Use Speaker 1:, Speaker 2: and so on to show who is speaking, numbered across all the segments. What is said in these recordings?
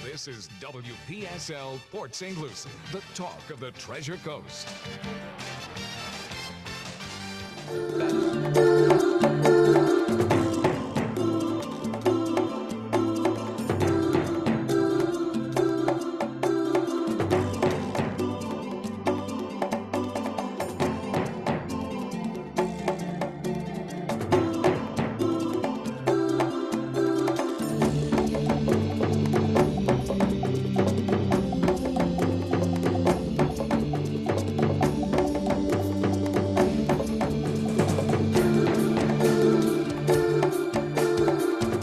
Speaker 1: This is WPSL Port St. Lucie, the talk of the Treasure Coast.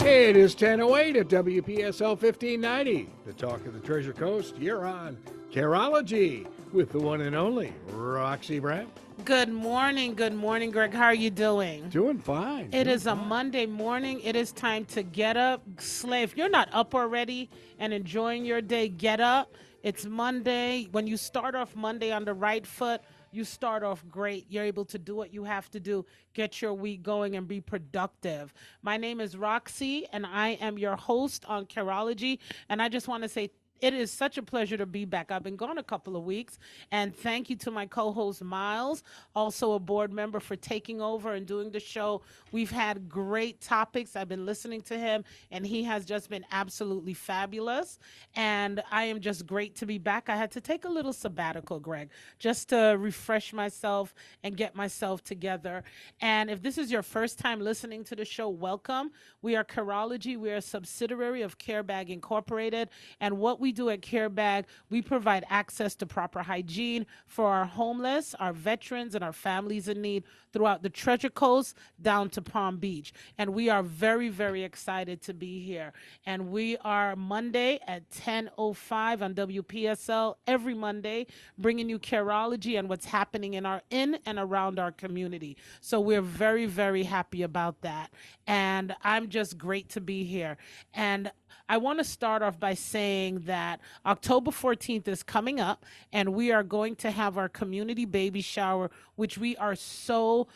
Speaker 2: It is 10:08 at WPSL 1590, the talk of the Treasure Coast. You're on Careology with the one and only Roxy Brown.
Speaker 3: Good morning, Greg. How are you doing?
Speaker 2: Doing fine.
Speaker 3: It is a Monday morning. It is time to get up. Slay, if you're not up already and enjoying your day, get up. It's Monday. When you start off Monday on the right foot, you start off great. You're able to do what you have to do, get your week going, and be productive. My name is Roxy, and I am your host on Careology. And I just want to say it is such a pleasure to be back. I've been gone a couple of weeks, and thank you to my co-host Miles, also a board member, for taking over and doing the show. We've had great topics. I've been listening to him, and he has just been absolutely fabulous. And I am just great to be back. I had to take a little sabbatical, Greg, just to refresh myself and get myself together. And if this is your first time listening to the show, welcome. We are Careology. We are a subsidiary of Carebag Incorporated, and what we do at Carebag, we provide access to proper hygiene for our homeless, our veterans, and our families in need throughout the Treasure Coast down to Palm Beach. And we are very, very excited to be here. And we are Monday at 10:05 on WPSL every Monday, bringing you Careology and what's happening in and around our community. So we're very, very happy about that. And I'm just great to be here. And I want to start off by saying that October 14th is coming up, and we are going to have our community baby shower, which we are so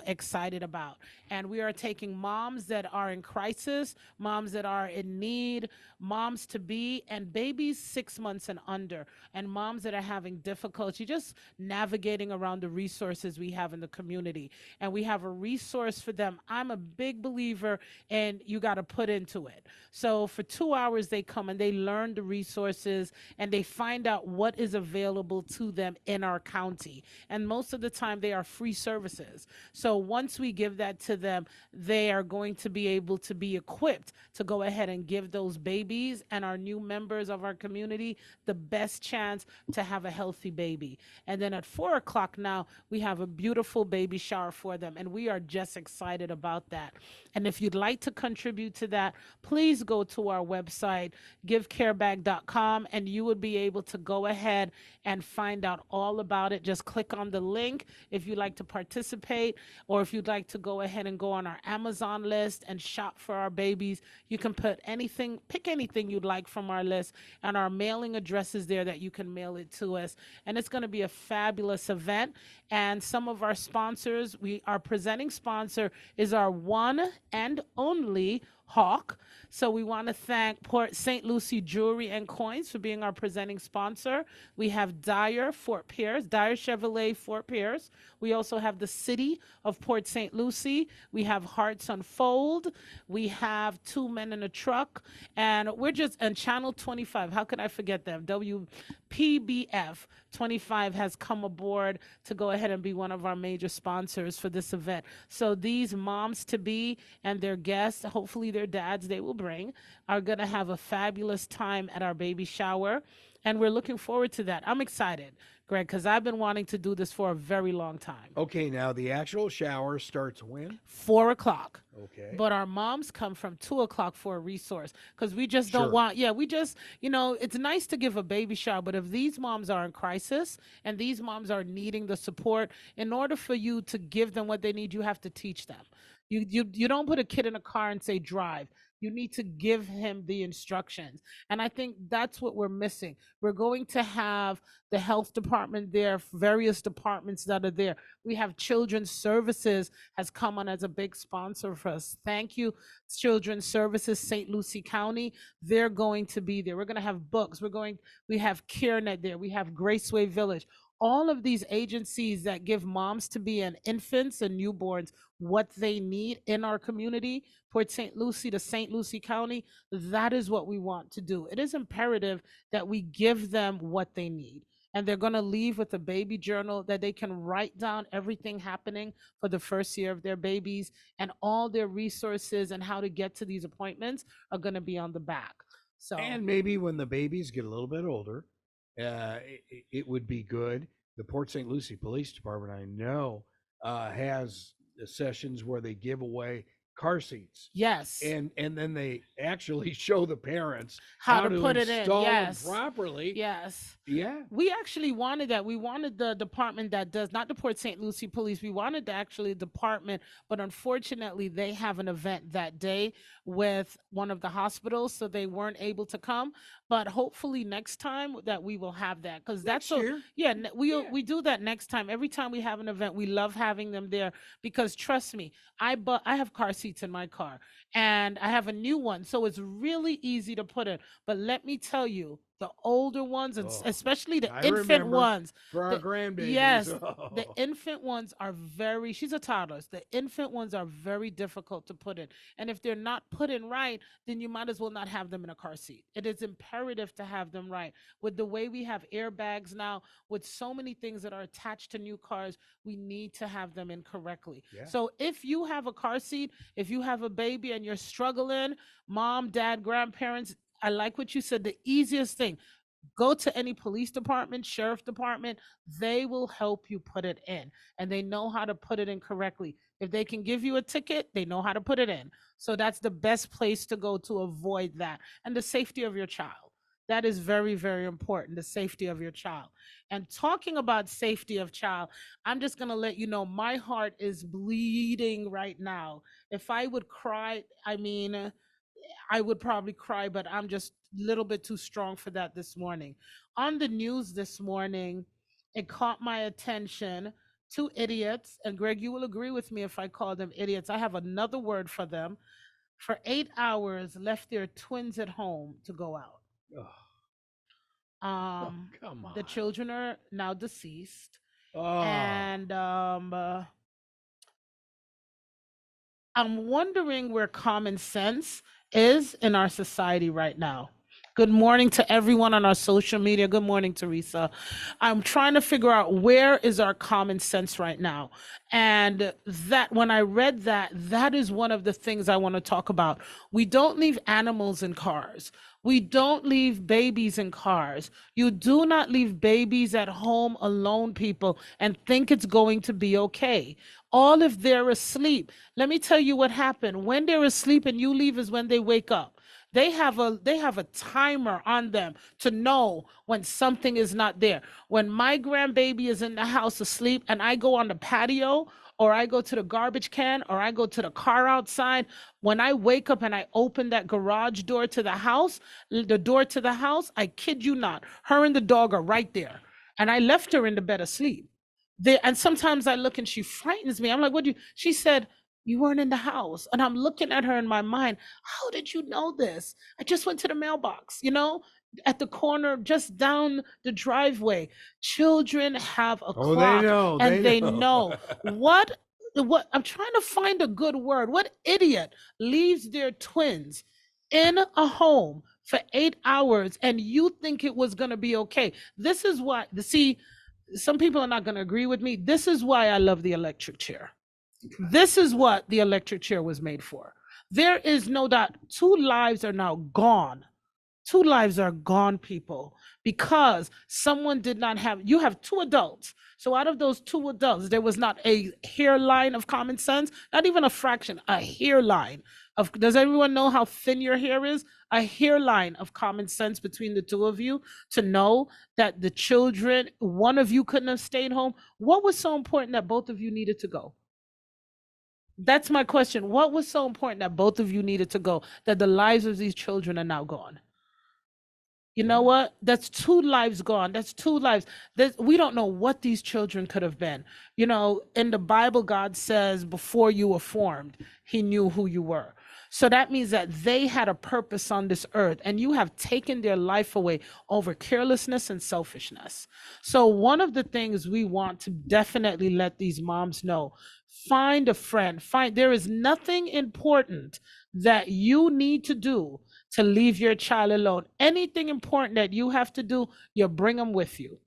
Speaker 3: excited about. And we are taking moms that are in crisis, moms that are in need, moms to be, and babies 6 months and under, and moms that are having difficulty just navigating around the resources we have in the community. And we have a resource for them. I'm a big believer in you got to put into it. So for 2 hours, they come and they learn the resources and they find out what is available to them in our county. And most of the time, they are free services. So once we give that to them, they are going to be able to be equipped to go ahead and give those babies and our new members of our community the best chance to have a healthy baby. And then at 4 o'clock now, we have a beautiful baby shower for them. And we are just excited about that. And if you'd like to contribute to that, please go to our website, givecarebag.com, and you would be able to go ahead and find out all about it. Just click on the link if you'd like to participate, or if you'd like to go ahead and go on our Amazon list and shop for our babies. You can pick anything you'd like from our list, and our mailing address is there that you can mail it to us. And it's going to be a fabulous event. And some of our sponsors, our presenting sponsor is our one and only Hawk. So we want to thank Port St. Lucie Jewelry and Coins for being our presenting sponsor. We have Dyer Chevrolet Fort Pierce. We also have the City of Port St. Lucie. We have Hearts Unfold. We have Two Men in a Truck. And and Channel 25. How could I forget them? WPBF 25 has come aboard to go ahead and be one of our major sponsors for this event. So these moms to be and their guests, hopefully their dads they will bring, are going to have a fabulous time at our baby shower. And we're looking forward to that. I'm excited, Greg, because I've been wanting to do this for a very long time.
Speaker 2: Okay, now the actual shower starts when?
Speaker 3: 4 o'clock.
Speaker 2: Okay.
Speaker 3: But our moms come from 2 o'clock for a resource because we just don't want, it's nice to give a baby shower, but if these moms are in crisis and these moms are needing the support, in order for you to give them what they need, you have to teach them. You don't put a kid in a car and say drive. You need to give him the instructions. And I think that's what we're missing. We're going to have the health department there, various departments that are there. We have children's services has come on as a big sponsor for us. Thank you, Children's Services, St. Lucie County. They're going to be there. We're going to have books. We have CareNet there. We have Graceway Village. All of these agencies that give moms to be and infants and newborns what they need in our community, Port St. Lucie to St. Lucie County, that is what we want to do. It is imperative that we give them what they need. And they're going to leave with a baby journal that they can write down everything happening for the first year of their babies, and all their resources and how to get to these appointments are going to be on the back. So,
Speaker 2: And maybe when the babies get a little bit older, it would be good. The Port St. Lucie Police Department, I know, has sessions where they give away car seats.
Speaker 3: yes,
Speaker 2: And then they actually show the parents
Speaker 3: how to put it in.
Speaker 2: install them
Speaker 3: Yes.
Speaker 2: properly.
Speaker 3: Yes.
Speaker 2: Yeah.
Speaker 3: We actually wanted that. We wanted the department that does, not the Port St. Lucie Police. We wanted the actually department, but unfortunately, they have an event that day with one of the hospitals, so they weren't able to come. But hopefully next time that we will have that, because that's
Speaker 2: Next year.
Speaker 3: yeah,
Speaker 2: Yeah.
Speaker 3: we do that next time. Every time we have an event, we love having them there, because trust me, I have car seats in my car, and I have a new one, so it's really easy to put in. But let me tell you, the older ones, and
Speaker 2: Oh,
Speaker 3: especially the
Speaker 2: I
Speaker 3: infant
Speaker 2: remember
Speaker 3: ones,
Speaker 2: for our
Speaker 3: the-
Speaker 2: grandbabies.
Speaker 3: yes, the
Speaker 2: Oh.
Speaker 3: infant ones are very, she's a toddler. The infant ones are very difficult to put in. And if they're not put in right, then you might as well not have them in a car seat. It is imperative to have them right. With the way we have airbags now, with so many things that are attached to new cars, we need to have them in correctly.
Speaker 2: Yeah.
Speaker 3: So if you have a car seat, if you have a baby and you're struggling, mom, dad, grandparents, I like what you said. The easiest thing, go to any police department, sheriff department, they will help you put it in, and they know how to put it in correctly. If they can give you a ticket, they know how to put it in. So that's the best place to go to avoid that. And the safety of your child. That is very, very important, the safety of your child. And talking about safety of child, I'm just going to let you know my heart is bleeding right now. If I would cry, I mean, I would probably cry, but I'm just a little bit too strong for that this morning. On the news this morning, it caught my attention. Two idiots, and Greg, you will agree with me if I call them idiots. I have another word for them. For 8 hours, left their twins at home to go out.
Speaker 2: Oh, come on.
Speaker 3: The children are now deceased,
Speaker 2: Oh.
Speaker 3: and I'm wondering where common sense is in our society right now. Good morning to everyone on our social media. Good morning, Teresa. I'm trying to figure out where is our common sense right now. And that when I read that, that is one of the things I want to talk about. We don't leave animals in cars. We don't leave babies in cars. You do not leave babies at home alone, people, and think it's going to be okay. All if they're asleep. Let me tell you what happened. When they're asleep and you leave is when they wake up. They have a timer on them to know when something is not there. When my grandbaby is in the house asleep and I go on the patio, or I go to the garbage can, or I go to the car outside, when I wake up and I open that garage door to the house, I kid you not, her and the dog are right there. And I left her in the bed asleep. And sometimes I look and she frightens me. I'm like, what do you, she said, you weren't in the house. And I'm looking at her in my mind. How did you know this? I just went to the mailbox, at the corner, just down the driveway. Children have a
Speaker 2: Oh,
Speaker 3: clock.
Speaker 2: they know.
Speaker 3: And
Speaker 2: they
Speaker 3: know. What I'm trying to find a good word. What idiot leaves their twins in a home for 8 hours and you think it was going to be okay? This is why, see, some people are not going to agree with me. This is why I love the electric chair. This is what the electric chair was made for. There is no doubt 2 lives are now gone. 2 lives are gone, people, because someone did not have, you have 2 adults. So out of those 2 adults, there was not a hairline of common sense, not even a fraction, a hairline of, does everyone know how thin your hair is? A hairline of common sense between the 2 of you to know that the children, one of you couldn't have stayed home. What was so important that both of you needed to go? That's my question. What was so important that both of you needed to go, that the lives of these children are now gone? You know
Speaker 2: Yeah.
Speaker 3: what? That's two lives gone. That's two lives. We don't know what these children could have been. You know, in the Bible, God says, before you were formed, He knew who you were. So that means that they had a purpose on this earth, and you have taken their life away over carelessness and selfishness. So, one of the things we want to definitely let these moms know, find a friend. There is nothing important that you need to do to leave your child alone. Anything important that you have to do, you bring them with you.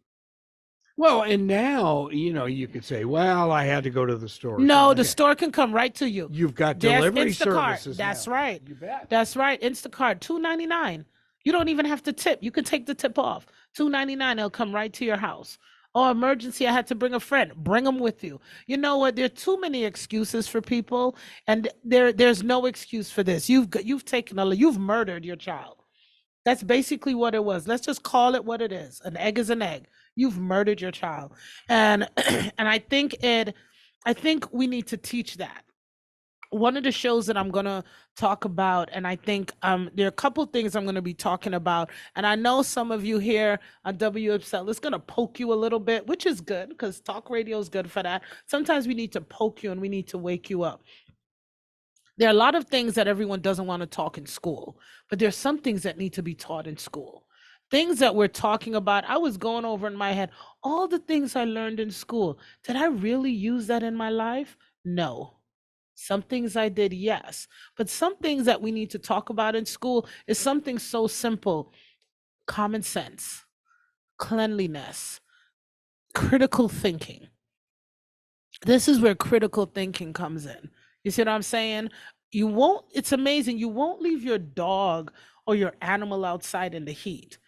Speaker 2: Well, and now, you could say, well, I had to go to the store or
Speaker 3: No,
Speaker 2: something.
Speaker 3: the
Speaker 2: Okay.
Speaker 3: store can come right to you.
Speaker 2: You've got
Speaker 3: There's
Speaker 2: delivery
Speaker 3: Instacart.
Speaker 2: services
Speaker 3: That's
Speaker 2: now.
Speaker 3: right.
Speaker 2: You bet.
Speaker 3: That's right. Instacart, $2.99. You don't even have to tip. You can take the tip off. $2.99. It'll come right to your house. Oh, emergency! I had to bring a friend. Bring them with you. You know what? There are too many excuses for people, and there's no excuse for this. You've murdered your child. That's basically what it was. Let's just call it what it is. An egg is an egg. You've murdered your child. And and I think we need to teach that. One of the shows that I'm gonna talk about, and I think there are a couple things I'm gonna be talking about, and I know some of you here on WXL is gonna poke you a little bit, which is good because talk radio is good for that. Sometimes we need to poke you and we need to wake you up. There are a lot of things that everyone doesn't want to talk in school, but there's some things that need to be taught in school. Things that we're talking about, I was going over in my head, all the things I learned in school. Did I really use that in my life? No. Some things I did, yes. But some things that we need to talk about in school is something so simple: common sense, cleanliness, critical thinking. This is where critical thinking comes in. You see what I'm saying? It's amazing. You won't leave your dog or your animal outside in the heat,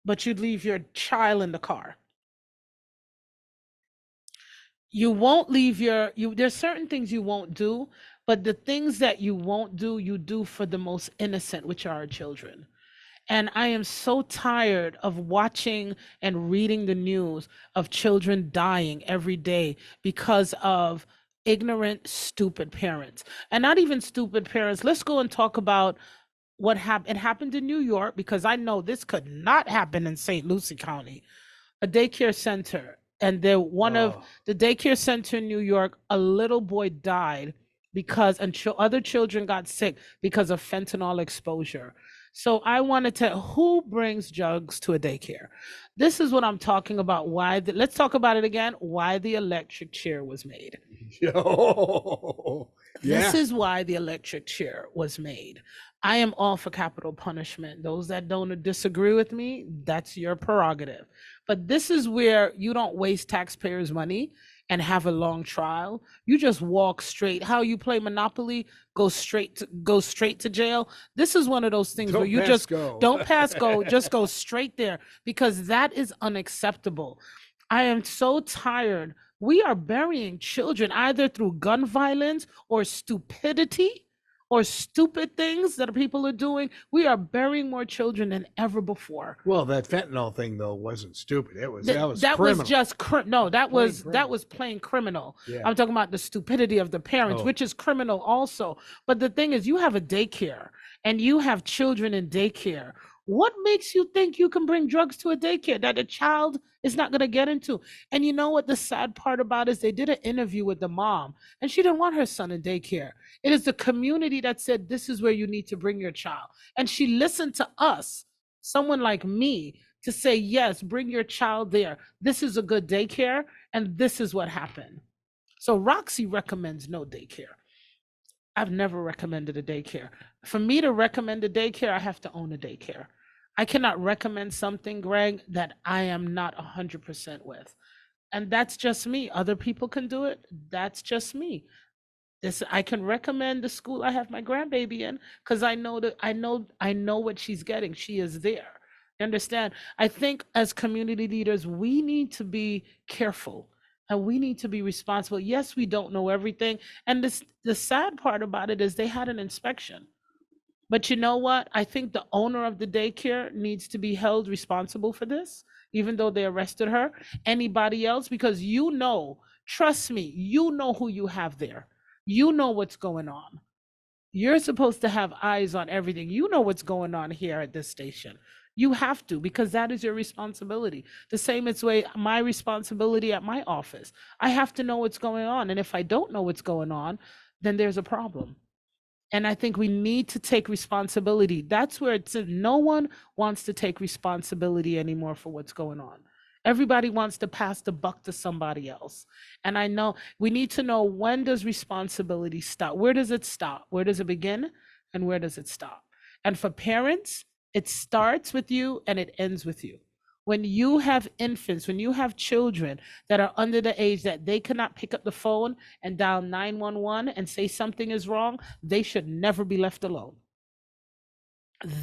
Speaker 3: but you'd leave your child in the car. You won't leave there's certain things you won't do, but the things that you won't do, you do for the most innocent, which are our children. And I am so tired of watching and reading the news of children dying every day because of ignorant, stupid parents. And not even stupid parents. Let's go and talk about what happened. It happened in New York, because I know this could not happen in St. Lucie County. A daycare center, and one of the daycare center in New York, a little boy died because, and other children got sick because of fentanyl exposure. So I wanted to, who brings drugs to a daycare? This is what I'm talking about. Let's talk about it again. Why the electric chair was made.
Speaker 2: Yo. Yeah.
Speaker 3: This is why the electric chair was made. I am all for capital punishment. Those that don't disagree with me, that's your prerogative. But this is where you don't waste taxpayers' money and have a long trial. You just walk straight. How you play Monopoly, go straight to jail. This is one of those things where you just don't pass go, just go straight there, because that is unacceptable. I am so tired. We are burying children either through gun violence or stupidity or stupid things that people are doing. We are burying more children than ever before.
Speaker 2: Well, that fentanyl thing though wasn't stupid. That was
Speaker 3: that
Speaker 2: criminal.
Speaker 3: was just that was plain criminal.
Speaker 2: Yeah.
Speaker 3: I'm talking about the stupidity of the parents, which is criminal also. But the thing is, you have a daycare and you have children in daycare. What makes you think you can bring drugs to a daycare that a child is not going to get into? And you know what the sad part about is, they did an interview with the mom and she didn't want her son in daycare. It is the community that said, this is where you need to bring your child. And she listened to us, someone like me, to say, yes, bring your child there. This is a good daycare, and this is what happened. So Roxy recommends no daycare. I've never recommended a daycare. For me to recommend a daycare, I have to own a daycare. I cannot recommend something, Greg, that I am not 100% with. And that's just me. Other people can do it. That's just me. I can recommend the school I have my grandbaby in, because I know what she's getting. She is there. You understand? I think as community leaders, we need to be careful and we need to be responsible. Yes, we don't know everything. And the sad part about it is they had an inspection. But you know what? I think the owner of the daycare needs to be held responsible for this, even though they arrested her. Anybody else, because trust me, you know who you have there. You know what's going on. You're supposed to have eyes on everything. You know what's going on here at this station. You have to, because that is your responsibility. The same as way my responsibility at my office. I have to know what's going on. And if I don't know what's going on, then there's a problem. And I think we need to take responsibility. That's where it's no one wants to take responsibility anymore for what's going on. Everybody wants to pass the buck to somebody else. And I know we need to know, when does responsibility stop? Where does it stop? Where does it begin? And where does it stop? And for parents, it starts with you and it ends with you. When you have infants, when you have children that are under the age that they cannot pick up the phone and dial 911 and say something is wrong, they should never be left alone.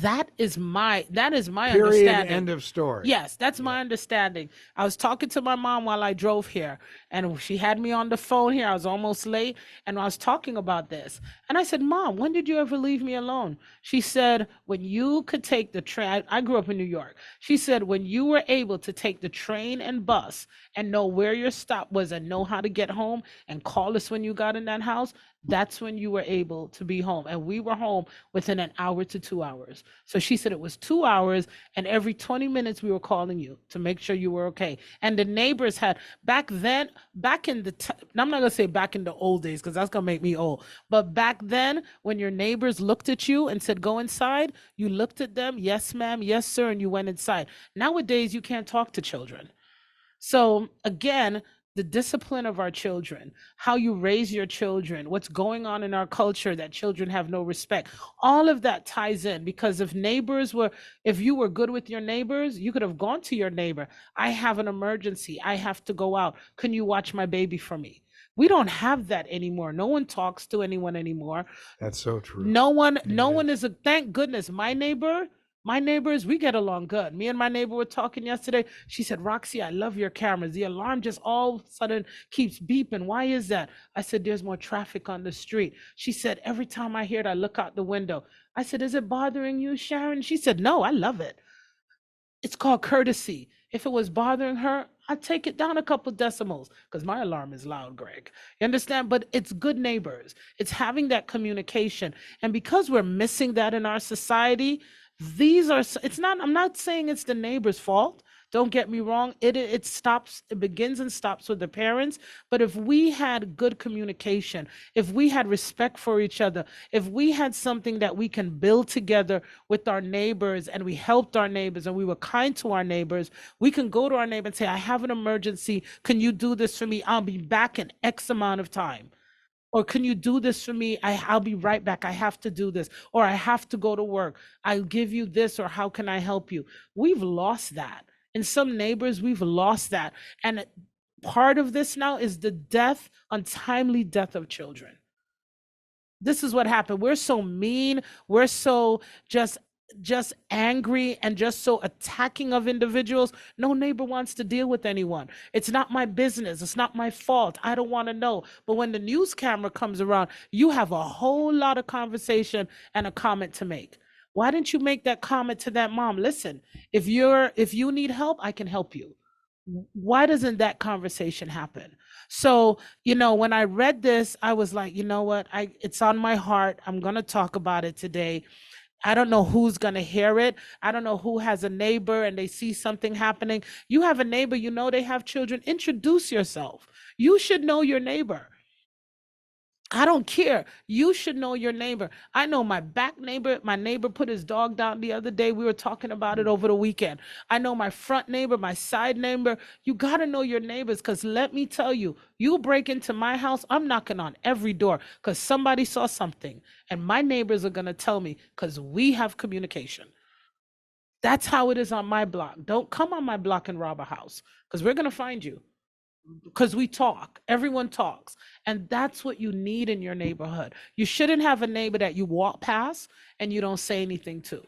Speaker 3: That is my
Speaker 2: Period.
Speaker 3: understanding.
Speaker 2: End of story.
Speaker 3: Yes, that's my
Speaker 2: Yeah.
Speaker 3: understanding. I was talking to my mom while I drove here, and she had me on the phone here. I was almost late, and I was talking about this. And I said, Mom, when did you ever leave me alone? She said, when you could take the train. I grew up in New York. She said, when you were able to take the train and bus and know where your stop was and know how to get home and call us when you got in that house, that's when you were able to be home. And we were home within an hour to 2 hours. So she said it was 2 hours, and every 20 minutes we were calling you to make sure you were okay. And the neighbors had, back then, back in the, I'm not going to say back in the old days, because that's going to make me old. But back then, when your neighbors looked at you and said, go inside, you looked at them, yes, ma'am, yes, sir, and you went inside. Nowadays, you can't talk to children. So again, the discipline of our children, how you raise your children, what's going on in our culture that children have no respect, all of that ties in. Because if you were good with your neighbors, you could have gone to your neighbor. I have an emergency. I have to go out. Can you watch my baby for me? We don't have that anymore. No one talks to anyone anymore.
Speaker 2: That's so true.
Speaker 3: No one
Speaker 2: Yes.
Speaker 3: is thank goodness. My neighbors, we get along good. Me and my neighbor were talking yesterday. She said, Roxy, I love your cameras. The alarm just all of a sudden keeps beeping. Why is that? I said, there's more traffic on the street. She said, every time I hear it, I look out the window. I said, is it bothering you, Sharon? She said, no, I love it. It's called courtesy. If it was bothering her, I'd take it down a couple decimals, because my alarm is loud, Greg. You understand? But it's good neighbors. It's having that communication. And because we're missing that in our society, it's not, I'm not saying it's the neighbor's fault. Don't get me wrong. It begins and stops with the parents. But if we had good communication, if we had respect for each other, if we had something that we can build together with our neighbors, and we helped our neighbors and we were kind to our neighbors, we can go to our neighbor and say, I have an emergency. Can you do this for me? I'll be back in X amount of time. Or can you do this for me? I'll be right back. I have to do this. Or I have to go to work. I'll give you this, or how can I help you? We've lost that. In some neighbors, we've lost that. And part of this now is the untimely death of children. This is what happened. We're so mean. We're so just angry and just so attacking of individuals. No neighbor wants to deal with anyone. It's not my business. It's not my fault. I don't want to know. But when the news camera comes around, you have a whole lot of conversation and a comment to make. Why didn't you make that comment to that mom? Listen, if you need help, I can help you. Why doesn't that conversation happen? So, when I read this, I was like, you know what? It's on my heart. I'm going to talk about it today. I don't know who's going to hear it. I don't know who has a neighbor and they see something happening. You have a neighbor, they have children. Introduce yourself. You should know your neighbor. I don't care. You should know your neighbor. I know my back neighbor. My neighbor put his dog down the other day. We were talking about it over the weekend. I know my front neighbor, my side neighbor. You got to know your neighbors, because let me tell you, you break into my house, I'm knocking on every door because somebody saw something. And my neighbors are going to tell me, because we have communication. That's how it is on my block. Don't come on my block and rob a house, because we're going to find you, because we talk. Everyone talks. And that's what you need in your neighborhood. You shouldn't have a neighbor that you walk past and you don't say anything to.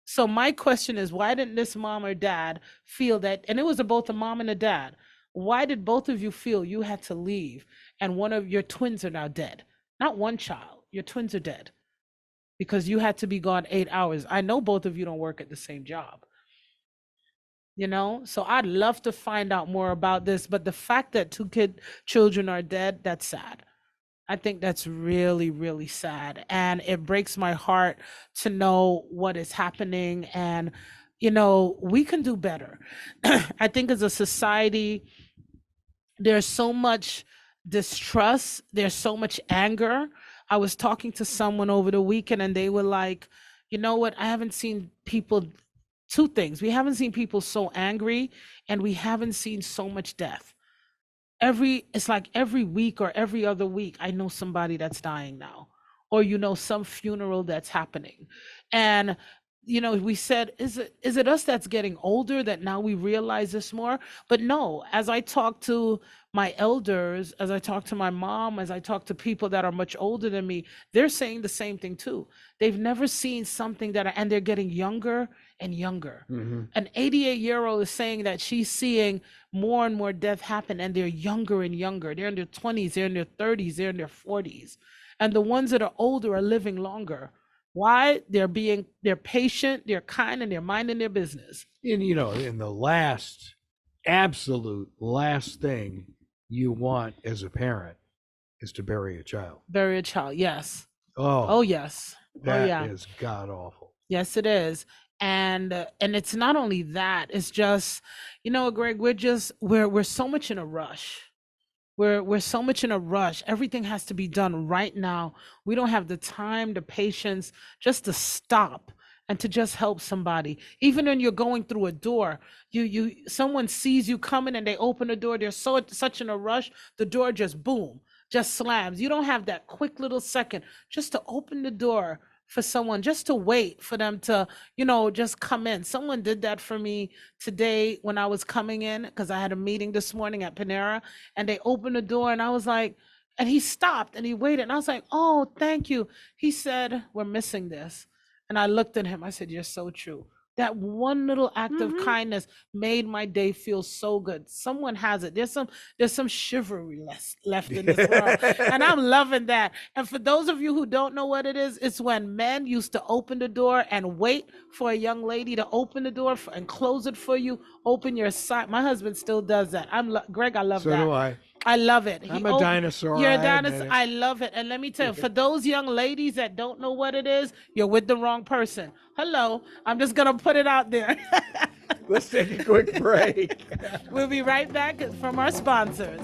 Speaker 3: So my question is, why didn't this mom or dad feel that, and it was both a mom and a dad, why did both of you feel you had to leave and one of your twins are now dead? Not one child, your twins are dead because you had to be gone 8 hours. I know both of you don't work at the same job. So I'd love to find out more about this, but the fact that two children are dead, that's sad. I think that's really, really sad. And it breaks my heart to know what is happening. And, we can do better. I think as a society, there's so much distrust, there's so much anger. I was talking to someone over the weekend and they were like, you know what? I haven't seen people, two things. We haven't seen people so angry and we haven't seen so much death. It's like every week or every other week I know somebody that's dying now, or some funeral that's happening. And we said, is it us that's getting older that now we realize this more? But no, as I talk to my elders, as I talk to my mom, as I talk to people that are much older than me, they're saying the same thing too. They've never seen something and they're getting younger and younger. An 88-year-old is saying that she's seeing more and more death happen, and they're younger and younger. They're in their 20s, they're in their 30s, they're in their 40s. And the ones that are older are living longer. Why? They're patient, they're kind, and they're minding their business.
Speaker 2: And in the absolute last thing you want as a parent is to bury a child.
Speaker 3: Bury a child, yes.
Speaker 2: Oh
Speaker 3: yes.
Speaker 2: That is god awful.
Speaker 3: Yes, it is. And it's not only that, it's just, Greg, we're so much in a rush. We're so much in a rush. Everything has to be done right now. We don't have the time, the patience just to stop and to just help somebody. Even when you're going through a door, someone sees you coming and they open the door. They're such in a rush, the door just boom, just slams. You don't have that quick little second just to open the door for someone, just to wait for them to, just come in. Someone did that for me today when I was coming in, because I had a meeting this morning at Panera, and they opened the door and I was like, and he stopped and he waited and I was like, oh, thank you. He said, we're missing this. And I looked at him, I said, you're so true. That one little act of kindness made my day feel so good. Someone has it. There's some chivalry left in this world. And I'm loving that. And for those of you who don't know what it is, it's when men used to open the door and wait for a young lady to open the door and close it for you. Open your side. My husband still does that. Greg, I love that.
Speaker 2: So do I.
Speaker 3: I love it.
Speaker 2: I'm a dinosaur.
Speaker 3: You're a dinosaur. I love it. And let me tell you, for those young ladies that don't know what it is, you're with the wrong person. Hello. I'm just going to put it out there.
Speaker 2: Let's take a quick break.
Speaker 3: We'll be right back from our sponsors.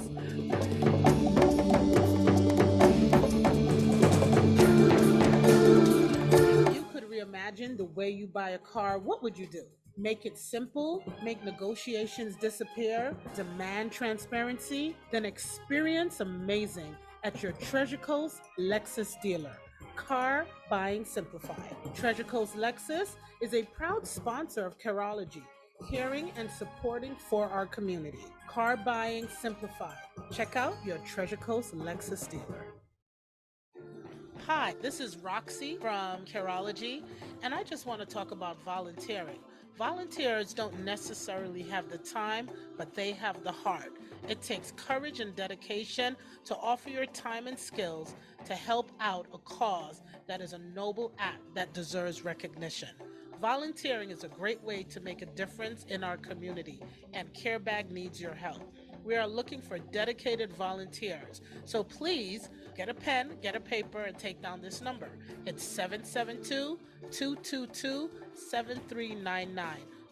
Speaker 3: If you could reimagine the way you buy a car, what would you do? Make it simple, make negotiations disappear, demand transparency, then experience amazing at your Treasure Coast Lexus dealer. Car Buying Simplified. Treasure Coast Lexus is a proud sponsor of Careology, caring and supporting for our community. Car Buying Simplified. Check out your Treasure Coast Lexus dealer. Hi, this is Roxy from Careology, and I just want to talk about volunteering. Volunteers don't necessarily have the time, but they have the heart. It takes courage and dedication to offer your time and skills to help out a cause that is a noble act that deserves recognition. Volunteering is a great way to make a difference in our community, and Carebag needs your help. We are looking for dedicated volunteers. So please get a pen, get a paper, and take down this number. It's 772-222-7399.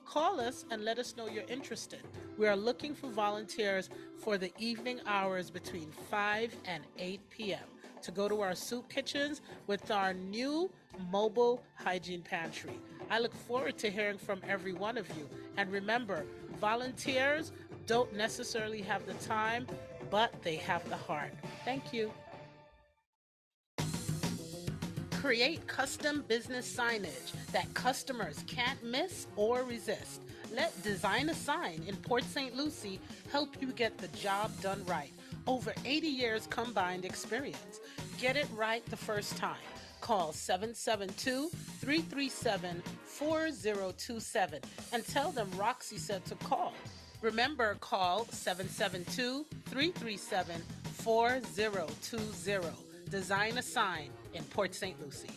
Speaker 3: Call us and let us know you're interested. We are looking for volunteers for the evening hours between 5 and 8 p.m. to go to our soup kitchens with our new mobile hygiene pantry. I look forward to hearing from every one of you. And remember, volunteers don't necessarily have the time, but they have the heart. Thank you. Create custom business signage that customers can't miss or resist. Let Design a Sign in Port St. Lucie help you get the job done right. Over 80 years combined experience. Get it right the first time. Call 772-337-4027 and tell them Roxy said to call. Remember, call 772-337-4020. Design a Sign in Port St. Lucie.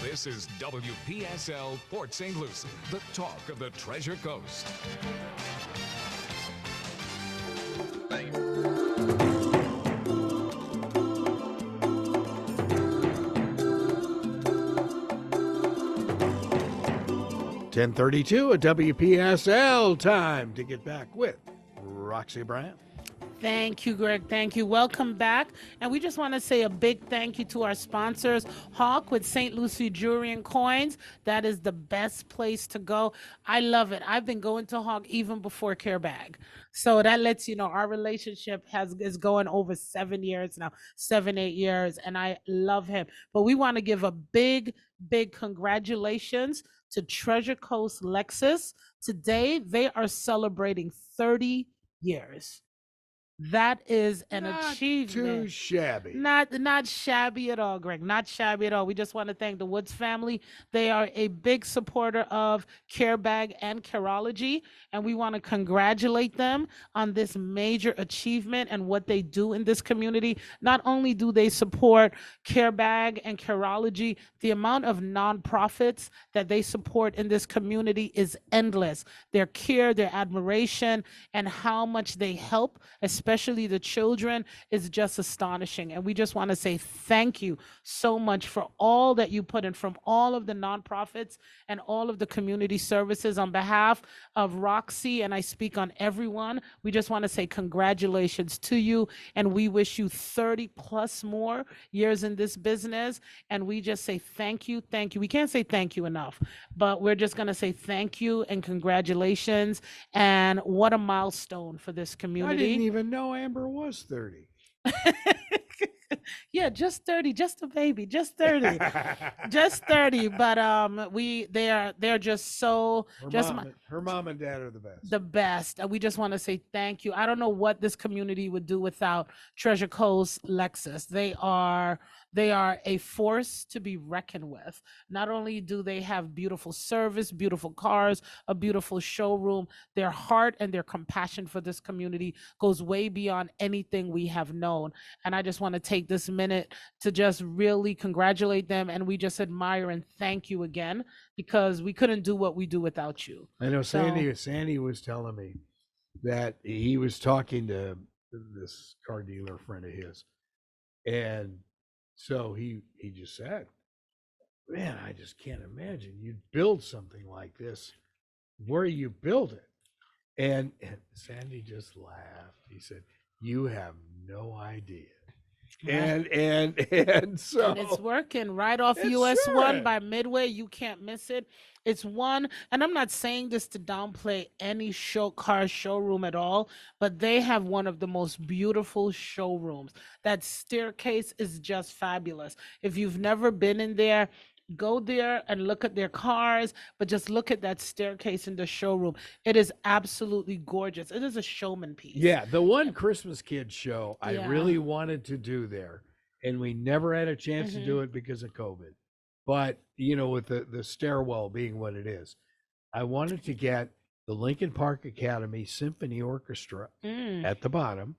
Speaker 1: This is WPSL Port St. Lucie, the talk of the Treasure Coast.
Speaker 2: 10:32 at WPSL. Time to get back with Roxy Bryant.
Speaker 3: Thank you, Greg. Thank you. Welcome back. And we just want to say a big thank you to our sponsors, Hawk with St. Lucie Jewelry and Coins. That is the best place to go. I love it. I've been going to Hawk even before Carebag. So that lets you know our relationship is going over 7 years now, 7, 8 years, and I love him. But we want to give a big congratulations to Treasure Coast Lexus. Today they are celebrating 30 years. That is an
Speaker 2: Not
Speaker 3: achievement.
Speaker 2: too shabby.
Speaker 3: Not shabby at all, Greg. Not shabby at all. We just want to thank the Woods family. They are a big supporter of Carebag and Careology, and we want to congratulate them on this major achievement and what they do in this community. Not only do they support Carebag and Careology, the amount of nonprofits that they support in this community is endless. Their care, their admiration, and how much they help, especially the children, is just astonishing. And we just want to say thank you so much for all that you put in from all of the nonprofits and all of the community services. On behalf of Roxy, and I speak on everyone, we just want to say congratulations to you, and we wish you 30 plus more years in this business. And we just say thank you. We can't say thank you enough, but we're just going to say thank you and congratulations. And what a milestone for this
Speaker 2: I
Speaker 3: community.
Speaker 2: didn't even know Amber was 30.
Speaker 3: Yeah, just 30, just a baby, just 30. Just 30. But they're just so
Speaker 2: Her mom and dad are the best.
Speaker 3: the best. And we just want to say thank you. I don't know what this community would do without Treasure Coast Lexus. They are a force to be reckoned with. Not only do they have beautiful service, beautiful cars, a beautiful showroom, their heart and their compassion for this community goes way beyond anything we have known. And I just want to take this minute to just really congratulate them. And we just admire and thank you again, because we couldn't do what we do without you.
Speaker 2: I know Sandy was telling me that he was talking to this car dealer friend of his, and so he just said, "Man, I just can't imagine you'd build something like this. Where you build it?" And Sandy just laughed. He said, "You have no idea." And so
Speaker 3: And it's working right off
Speaker 2: It
Speaker 3: US
Speaker 2: sure
Speaker 3: 1
Speaker 2: is.
Speaker 3: by Midway. You can't miss it. It's one, and I'm not saying this to downplay any car showroom at all, but they have one of the most beautiful showrooms. That staircase is just fabulous. If you've never been in there, go there and look at their cars, but just look at that staircase in the showroom. It is absolutely gorgeous. It is a showman piece.
Speaker 2: Yeah, the one Christmas Kids show I
Speaker 3: Yeah.
Speaker 2: really wanted to do there, and we never had a chance to do it because of COVID. But with the stairwell being what it is, I wanted to get the Lincoln Park Academy Symphony Orchestra
Speaker 3: Mm.
Speaker 2: at the bottom,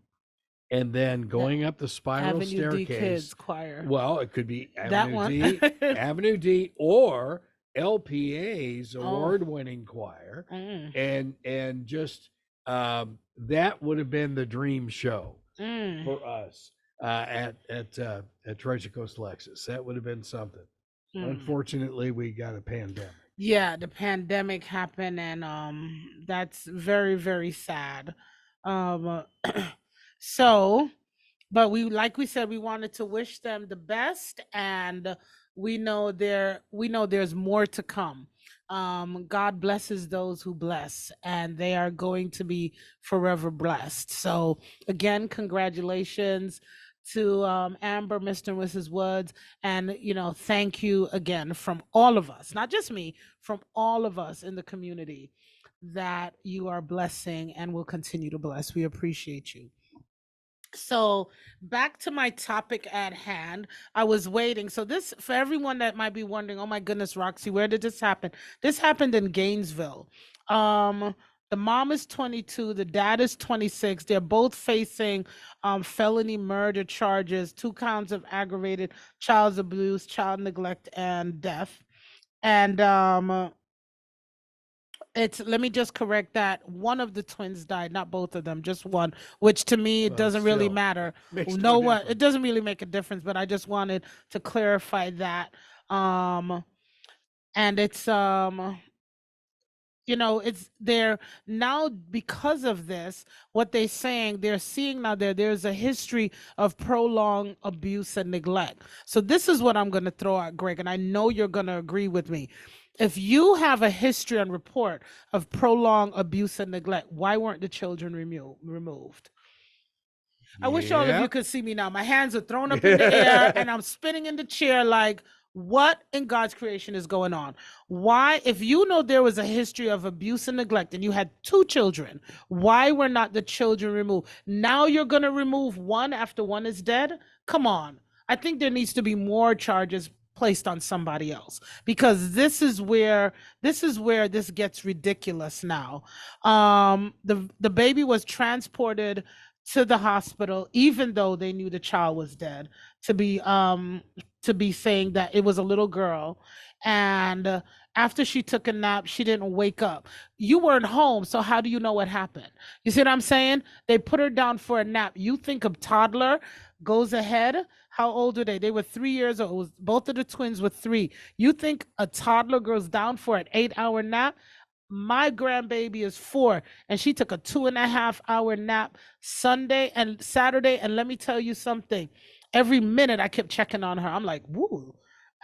Speaker 2: and then going up the spiral
Speaker 3: Avenue D
Speaker 2: staircase.
Speaker 3: Kids Choir.
Speaker 2: Well, it could be
Speaker 3: That
Speaker 2: Avenue
Speaker 3: one.
Speaker 2: D, Avenue D, or LPA's
Speaker 3: Oh.
Speaker 2: award-winning choir,
Speaker 3: Mm.
Speaker 2: and just that would have been the dream show
Speaker 3: Mm.
Speaker 2: for us at Treasure Coast Lexus. That would have been something.
Speaker 3: Mm.
Speaker 2: Unfortunately, we got a pandemic.
Speaker 3: Yeah, the pandemic happened, and that's very, very sad. Um so, but like we said, we wanted to wish them the best, and we know there's more to come. God blesses those who bless, and they are going to be forever blessed. So again, congratulations to Amber, Mr. and Mrs. Woods, and thank you again from all of us, not just me, from all of us in the community, that you are blessing and will continue to bless. We appreciate you. So back to my topic at hand. I was waiting. So this, for everyone that might be wondering, oh my goodness, Roxy, where did this happen? This happened in Gainesville. The mom is 22, the dad is 26. They're both facing felony murder charges, 2 counts of aggravated child abuse, child neglect, and death. And let me just correct that. One of the twins died, not both of them, just one, which to me, it
Speaker 2: Well,
Speaker 3: doesn't really
Speaker 2: still,
Speaker 3: matter.
Speaker 2: makes
Speaker 3: No
Speaker 2: no
Speaker 3: one,
Speaker 2: difference.
Speaker 3: it doesn't really make a difference, but I just wanted to clarify that. And it's It's they're now, because of this, what they're seeing now, there's a history of prolonged abuse and neglect. So this is what I'm going to throw out, Greg, and I know you're going to agree with me. If you have a history and report of prolonged abuse and neglect, why weren't the children removed? I wish all of you
Speaker 2: Yep.
Speaker 3: could see me now. My hands are thrown up in the air and I'm spinning in the chair like, what in God's creation is going on? Why, if you know there was a history of abuse and neglect and you had two children, why were not the children removed? Now you're going to remove one after one is dead? Come on. I think there needs to be more charges placed on somebody else, because this gets ridiculous now. The baby was transported to the hospital even though they knew the child was dead, to be saying that it was a little girl. And after she took a nap, she didn't wake up. You weren't home, so how do you know what happened? You see what I'm saying? They put her down for a nap. You think a toddler goes ahead? How old are they? They were 3 years old. Both of the twins were 3. You think a toddler goes down for an 8-hour nap? My grandbaby is 4, and she took a 2.5-hour nap Sunday and Saturday. And let me tell you something. Every minute I kept checking on her. I'm like, woo.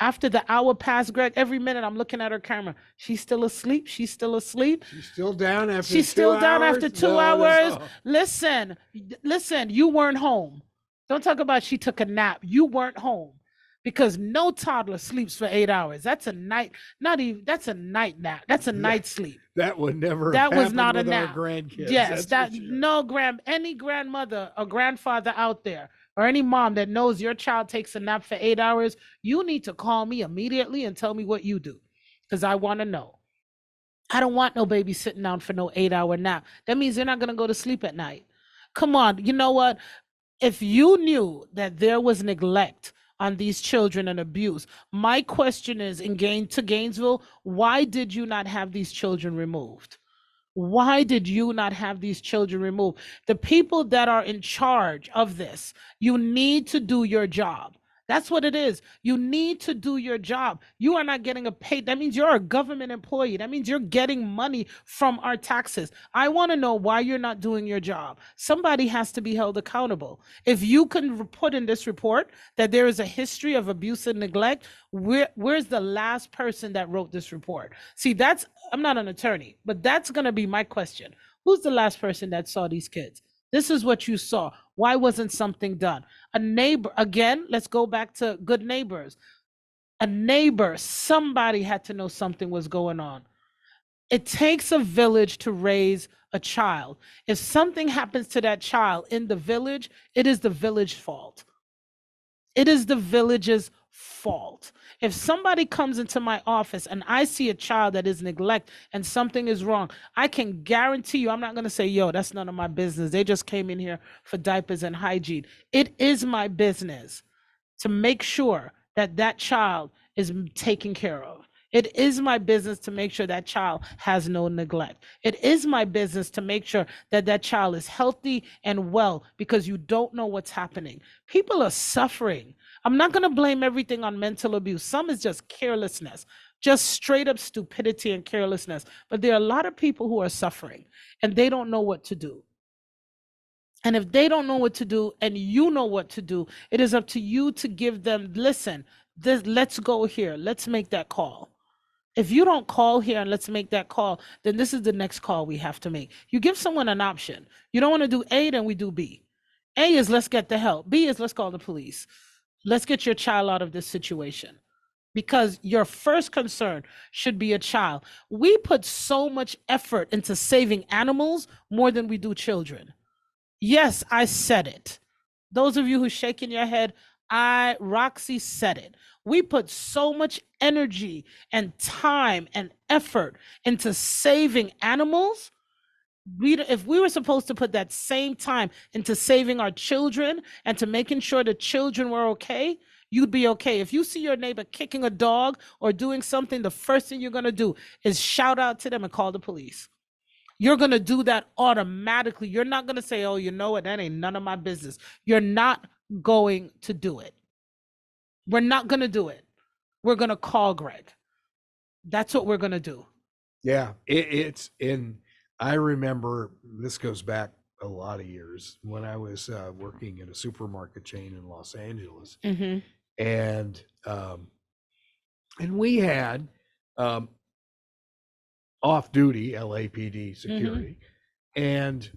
Speaker 3: After the hour passed, Greg, every minute I'm looking at her camera. She's still asleep. She's still asleep.
Speaker 2: She's still down after
Speaker 3: She's still
Speaker 2: 2
Speaker 3: down
Speaker 2: hours?
Speaker 3: after two
Speaker 2: No,
Speaker 3: hours.
Speaker 2: no.
Speaker 3: Listen, you weren't home. Don't talk about she took a nap. You weren't home, because no toddler sleeps for 8 hours. That's a night, not even, that's a night nap. That's a night sleep.
Speaker 2: That would never
Speaker 3: That
Speaker 2: have
Speaker 3: was
Speaker 2: happened
Speaker 3: not a
Speaker 2: with our
Speaker 3: nap.
Speaker 2: grandkids.
Speaker 3: Yes,
Speaker 2: that's
Speaker 3: that
Speaker 2: for sure.
Speaker 3: no any grandmother or grandfather out there, or any mom that knows your child takes a nap for 8 hours, you need to call me immediately and tell me what you do, because I want to know. I don't want no baby sitting down for no 8-hour nap. That means they're not going to go to sleep at night. Come on, you know what? If you knew that there was neglect on these children and abuse, my question is, to Gainesville, why did you not have these children removed? Why did you not have these children removed? The people that are in charge of this, you need to do your job. That's what it is. You need to do your job. You are not getting a pay. That means you're a government employee. That means you're getting money from our taxes. I want to know why you're not doing your job. Somebody has to be held accountable. If you can put in this report that there is a history of abuse and neglect, where's the last person that wrote this report? See, I'm not an attorney, but that's going to be my question. Who's the last person that saw these kids? This is what you saw. Why wasn't something done? A neighbor, again, let's go back to good neighbors. A neighbor, somebody had to know something was going on. It takes a village to raise a child. If something happens to that child in the village, it is the village's fault. It is the village's fault. If somebody comes into my office and I see a child that is neglected and something is wrong, I can guarantee you, I'm not going to say, yo, that's none of my business. They just came in here for diapers and hygiene. It is my business to make sure that that child is taken care of. It is my business to make sure that child has no neglect. It is my business to make sure that that child is healthy and well, because you don't know what's happening. People are suffering. I'm not going to blame everything on mental abuse. Some is just carelessness, just straight up stupidity and carelessness. But there are a lot of people who are suffering and they don't know what to do. And if they don't know what to do and you know what to do, it is up to you to give them, listen, let's go here. Let's make that call. If you don't call here and let's make that call, then this is the next call we have to make. You give someone an option. You don't want to do A, then we do B. A is let's get the help. B is let's call the police. Let's get your child out of this situation. Because your first concern should be a child. We put so much effort into saving animals more than we do children. Yes, I said it. Those of you who shaking your head, Roxy said it. We put so much energy and time and effort into saving animals. If we were supposed to put that same time into saving our children and to making sure the children were okay, you'd be okay. If you see your neighbor kicking a dog or doing something, the first thing you're going to do is shout out to them and call the police. You're going to do that automatically. You're not going to say, oh, you know what? That ain't none of my business. You're not going to do it. We're not going to do it. We're going to call Greg. That's what we're going to do.
Speaker 2: Yeah, it's in. I remember this goes back a lot of years when I was working in a supermarket chain in Los Angeles,
Speaker 3: Mm-hmm.
Speaker 2: and we had um, off-duty LAPD
Speaker 3: Mm-hmm.
Speaker 2: security, and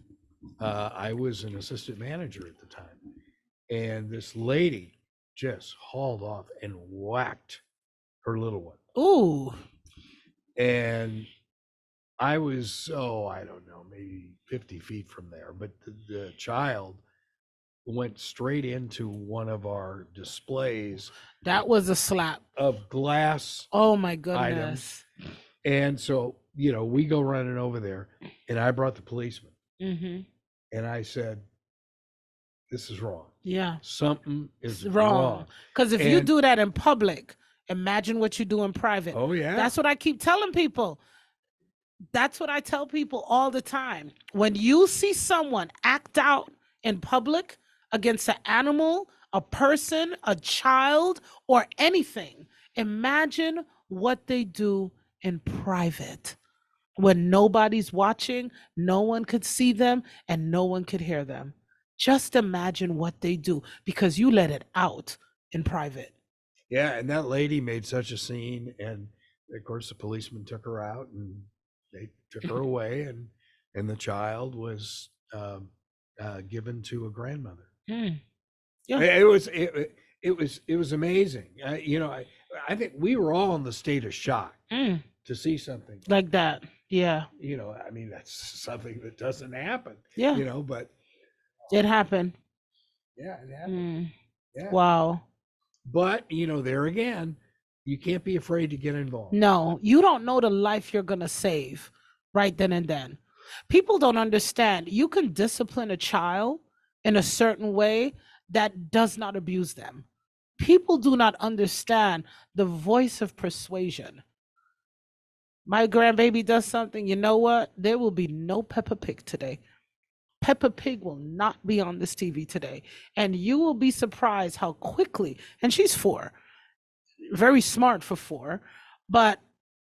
Speaker 2: I was an assistant manager at the time, and this lady just hauled off and whacked her little one,
Speaker 3: Ooh.
Speaker 2: and I was, oh, I don't know, maybe 50 feet from there, but the child went straight into one of our displays
Speaker 3: That was a slap.
Speaker 2: of glass
Speaker 3: Oh my
Speaker 2: items.
Speaker 3: goodness.
Speaker 2: And so, we go running over there, and I brought the policeman,
Speaker 3: Mm-hmm.
Speaker 2: and I said, this is wrong.
Speaker 3: Yeah.
Speaker 2: Something
Speaker 3: It's
Speaker 2: is
Speaker 3: wrong.
Speaker 2: wrong.
Speaker 3: Because if you
Speaker 2: And
Speaker 3: do that in public, imagine what you do in private.
Speaker 2: oh, yeah.
Speaker 3: That's what I keep telling people. That's what I tell people all the time. When you see someone act out in public against an animal, a person, a child, or anything, imagine what they do in private when nobody's watching, no one could see them, and no one could hear them. Just imagine what they do because you let it out in private.
Speaker 2: Yeah, and that lady made such a scene, and of course the policeman took her out, and they took her away, and the child was given to a grandmother.
Speaker 3: Mm, yeah.
Speaker 2: It was amazing. I think we were all in the state of shock
Speaker 3: Mm,
Speaker 2: to see something
Speaker 3: like that. Yeah.
Speaker 2: I mean, that's something that doesn't happen.
Speaker 3: Yeah.
Speaker 2: But
Speaker 3: It happened.
Speaker 2: yeah, it happened.
Speaker 3: Mm,
Speaker 2: Yeah.
Speaker 3: wow.
Speaker 2: But there again, you can't be afraid to get involved.
Speaker 3: No, you don't know the life you're going to save right then and then. People don't understand. You can discipline a child in a certain way that does not abuse them. People do not understand the voice of persuasion. My grandbaby does something, you know what? There will be no Peppa Pig today. Peppa Pig will not be on this TV today. And you will be surprised how quickly, and she's 4, very smart for 4, but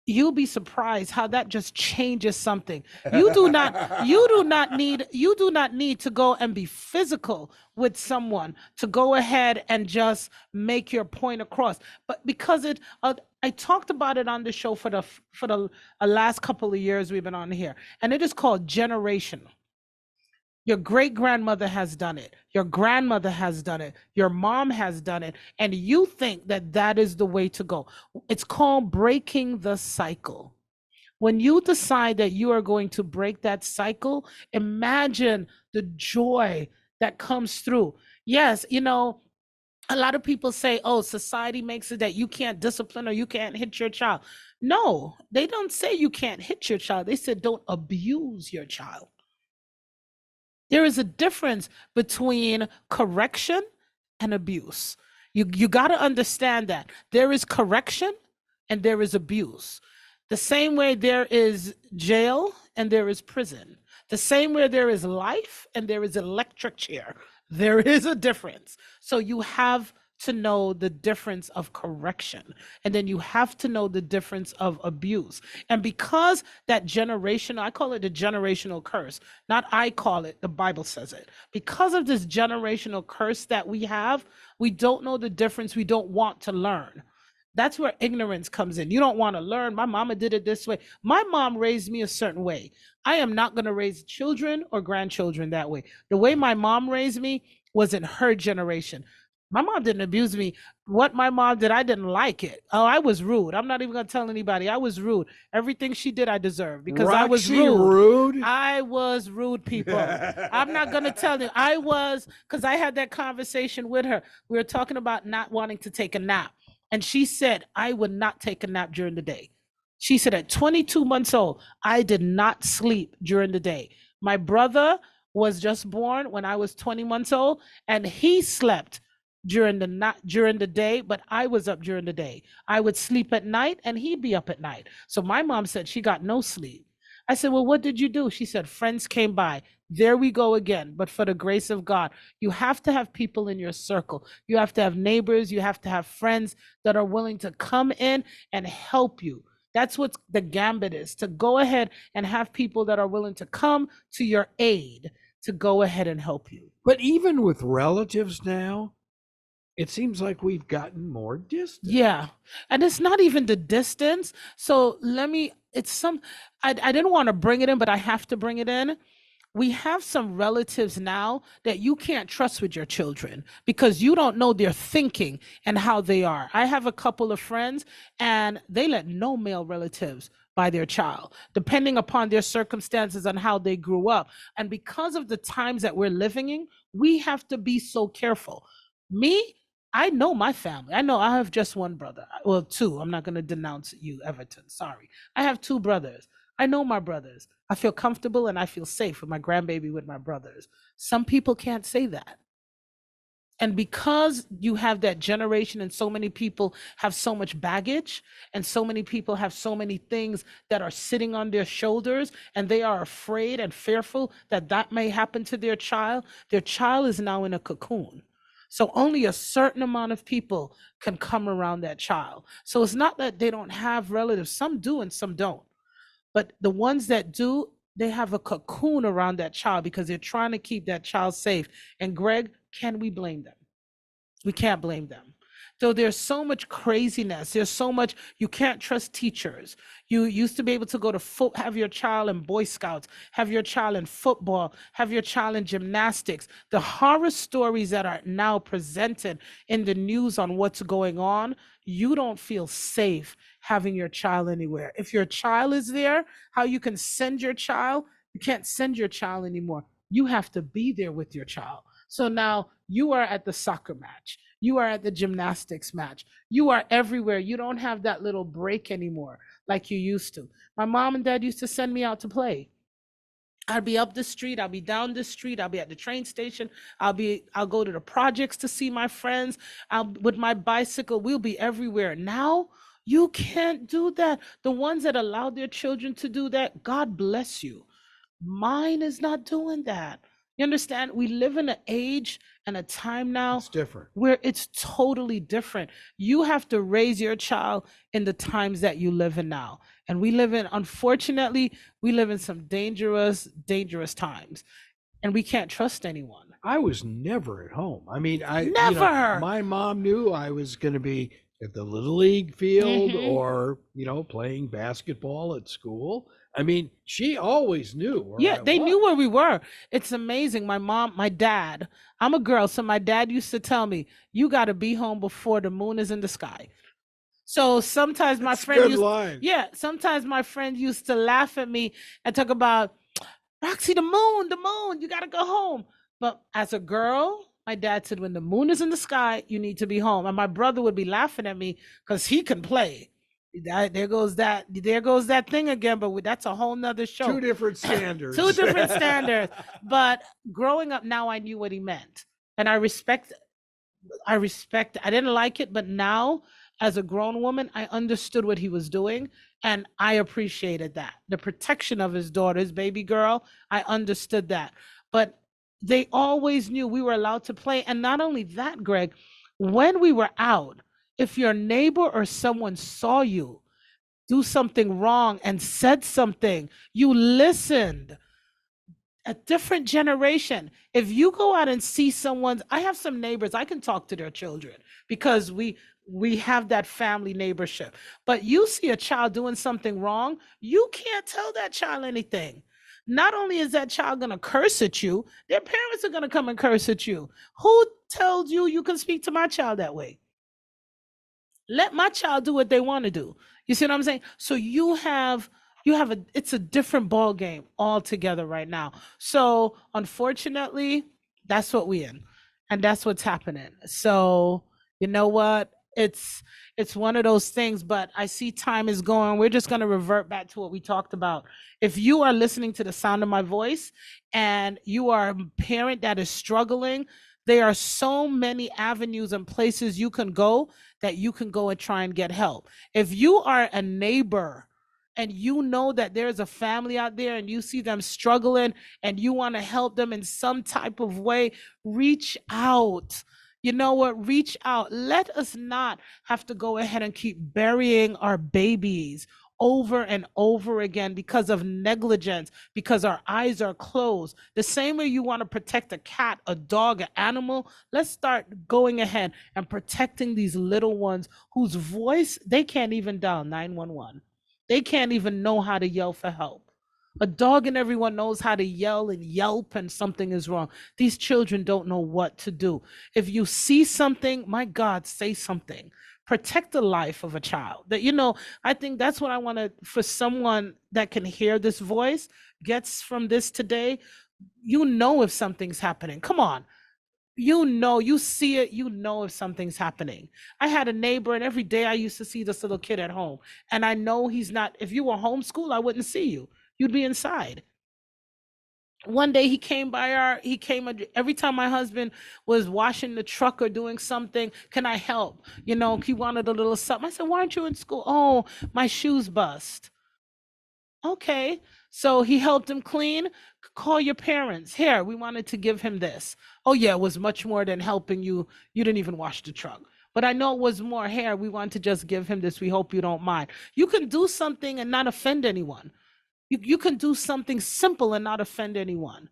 Speaker 3: you'll be surprised how that just changes something. You do not need to go and be physical with someone to go ahead and just make your point across. But because I talked about it on the show for the last couple of years we've been on here, and it is called generational. Your great grandmother has done it. Your grandmother has done it. Your mom has done it. And you think that that is the way to go. It's called breaking the cycle. When you decide that you are going to break that cycle, imagine the joy that comes through. Yes, a lot of people say, oh, society makes it that you can't discipline or you can't hit your child. No, they don't say you can't hit your child. They said don't abuse your child. There is a difference between correction and abuse. You got to understand that there is correction and there is abuse. The same way there is jail and there is prison. The same way there is life and there is electric chair. There is a difference. So you have to know the difference of correction. And then you have to know the difference of abuse. And because that generation, I call it the generational curse, not I call it, the Bible says it. Because of this generational curse that we have, we don't know the difference. We don't want to learn. That's where ignorance comes in. You don't want to learn. My mama did it this way. My mom raised me a certain way. I am not going to raise children or grandchildren that way. The way my mom raised me was in her generation. My mom didn't abuse me. What my mom did, I didn't like it. Oh, I was rude. I'm not even going to tell anybody. I was rude. Everything she did, I deserved because I was rude. I was rude, people. I'm not going to tell you. I was, because I had that conversation with her. We were talking about not wanting to take a nap. And she said, I would not take a nap during the day. She said, at 22 months old, I did not sleep during the day. My brother was just born when I was 20 months old, and he slept during the day, but I was up during the day. I would sleep at night and he'd be up at night. So my mom said she got no sleep. I said, well, what did you do? She said, friends came by. There we go again. But for the grace of God, you have to have people in your circle. You have to have neighbors. You have to have friends that are willing to come in and help you. That's what the gambit is, to go ahead and have people that are willing to come to your aid to go ahead and help you.
Speaker 2: But even with relatives now, it seems like we've gotten more distant.
Speaker 3: Yeah. And it's not even the distance. So I didn't want to bring it in, but I have to bring it in. We have some relatives now that you can't trust with your children because you don't know their thinking and how they are. I have a couple of friends and they let no male relatives by their child, depending upon their circumstances and how they grew up. And because of the times that we're living in, we have to be so careful. Me, I know my family. I know I have just one brother. Well, two. I'm not going to denounce you, Everton. Sorry. I have two brothers. I know my brothers. I feel comfortable and I feel safe with my grandbaby with my brothers. Some people can't say that. And because you have that generation and so many people have so much baggage and so many people have so many things that are sitting on their shoulders and they are afraid and fearful that that may happen to their child is now in a cocoon. So only a certain amount of people can come around that child. So it's not that they don't have relatives. Some do and some don't. But the ones that do, they have a cocoon around that child because they're trying to keep that child safe. And Greg, can we blame them? We can't blame them. So there's so much craziness. There's so much, you can't trust teachers. You used to be able to go to have your child in Boy Scouts, have your child in football, have your child in gymnastics. The horror stories that are now presented in the news on what's going on, you don't feel safe having your child anywhere. If your child is there, how you can send your child, you can't send your child anymore. You have to be there with your child. So now you are at the soccer match. You are at the gymnastics match. You are everywhere. You don't have that little break anymore like you used to. My mom and dad used to send me out to play. I'd be up the street, I'll be down the street, I'll be at the train station, I'll go to the projects to see my friends, with my bicycle, we'll be everywhere. Now, you can't do that. The ones that allow their children to do that, God bless you. Mine is not doing that. You understand? We live in an age and a time now
Speaker 2: It's different.
Speaker 3: where it's totally different. You have to raise your child in the times that you live in now. And unfortunately, we live in some dangerous, dangerous times. And we can't trust anyone.
Speaker 2: I was never at home. I mean,
Speaker 3: Never.
Speaker 2: My mom knew I was going to be at the little league field
Speaker 3: Mhm.
Speaker 2: or, playing basketball at school. I mean, she always knew where
Speaker 3: Yeah,
Speaker 2: I
Speaker 3: they
Speaker 2: was.
Speaker 3: knew where we were. It's amazing. My dad, I'm a girl, so my dad used to tell me, you got to be home before the moon is in the sky. So sometimes my
Speaker 2: That's a
Speaker 3: friend
Speaker 2: good
Speaker 3: used,
Speaker 2: line.
Speaker 3: yeah, sometimes my friend used to laugh at me and talk about, Roxy, the moon, you got to go home. But as a girl, my dad said, when the moon is in the sky, you need to be home. And my brother would be laughing at me because he can play. There goes that thing again, but that's a whole nother show.
Speaker 2: Two different standards.
Speaker 3: Two different standards. But growing up now, I knew what he meant. And I didn't like it, but now as a grown woman, I understood what he was doing and I appreciated that. The protection of his daughter, his baby girl, I understood that. But they always knew we were allowed to play. And not only that, Greg, when we were out, if your neighbor or someone saw you do something wrong and said something, you listened. A different generation. If you go out and see I have some neighbors, I can talk to their children because we have that family neighborship. But you see a child doing something wrong, you can't tell that child anything. Not only is that child going to curse at you, their parents are going to come and curse at you. Who told you you can speak to my child that way? Let my child do what they want to do. You see what I'm saying? So it's a different ball game altogether right now. So unfortunately, that's what we in, and that's what's happening. So you know what? It's one of those things, but I see time is going. We're just going to revert back to what we talked about. If you are listening to the sound of my voice and you are a parent that is struggling, there are so many avenues and places you can go and try and get help. If you are a neighbor and you know that there's a family out there and you see them struggling and you want to help them in some type of way, reach out. You know what? Reach out. Let us not have to go ahead and keep burying our babies over and over again because of negligence, because our eyes are closed. The same way you want to protect a cat, a dog, an animal, let's start going ahead and protecting these little ones whose voice, they can't even dial 911. They can't even know how to yell for help. A dog and everyone knows how to yell and yelp and something is wrong. These children don't know what to do. If you see something, my God, say something. Protect the life of a child. That, I think that's what I want to, for someone that can hear this voice, gets from this today. If something's happening. Come on. You see it, if something's happening. I had a neighbor, and every day I used to see this little kid at home. And I know he's not, if you were homeschooled, I wouldn't see you. You'd be inside. One day he came every time my husband was washing the truck or doing something. Can I help? He wanted a little something. I said, why aren't you in school? Oh, my shoes bust. Okay. So he helped him clean. Call your parents. Here, we wanted to give him this. Oh, yeah, it was much more than helping you. You didn't even wash the truck. But I know it was more. Here, we want to just give him this. We hope you don't mind. You can do something and not offend anyone. You can do something simple and not offend anyone.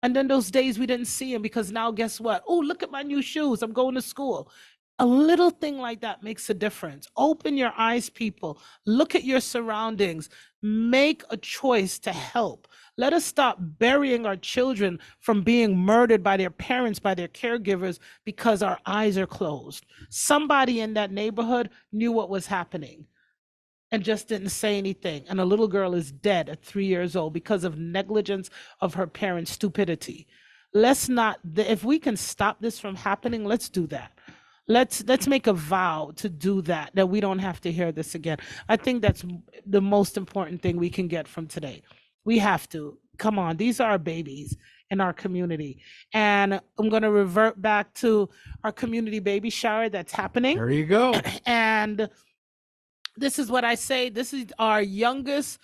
Speaker 3: And then those days we didn't see him because now guess what? Oh, look at my new shoes. I'm going to school. A little thing like that makes a difference. Open your eyes, people. Look at your surroundings. Make a choice to help. Let us stop burying our children from being murdered by their parents, by their caregivers, because our eyes are closed. Somebody in that neighborhood knew what was happening and just didn't say anything. And a little girl is dead at 3 years old because of negligence of her parents' stupidity. Let's not, if we can stop this from happening, let's do that. Let's make a vow to do that we don't have to hear this again. I think that's the most important thing we can get from today. We have to. Come on, these are our babies in our community. And I'm going to revert back to our community baby shower that's happening.
Speaker 2: There you go.
Speaker 3: And this is what I say. These are our youngest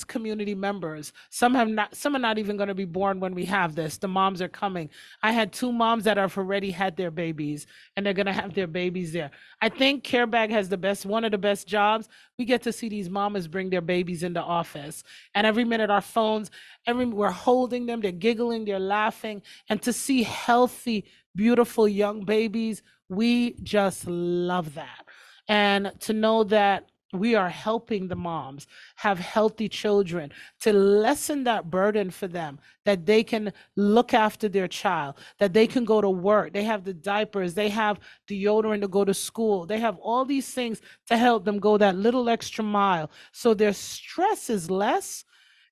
Speaker 3: community members. Some are not even going to be born when we have this. The moms are coming. I had 2 moms that have already had their babies, and they're going to have their babies there. I think Carebag has one of the best jobs. We get to see these mamas bring their babies into office, and every minute our phones, we're holding them, they're giggling, they're laughing, and to see healthy, beautiful young babies, we just love that. And to know that we are helping the moms have healthy children, to lessen that burden for them, that they can look after their child, that they can go to work, they have the diapers, they have deodorant to go to school, they have all these things to help them go that little extra mile so their stress is less.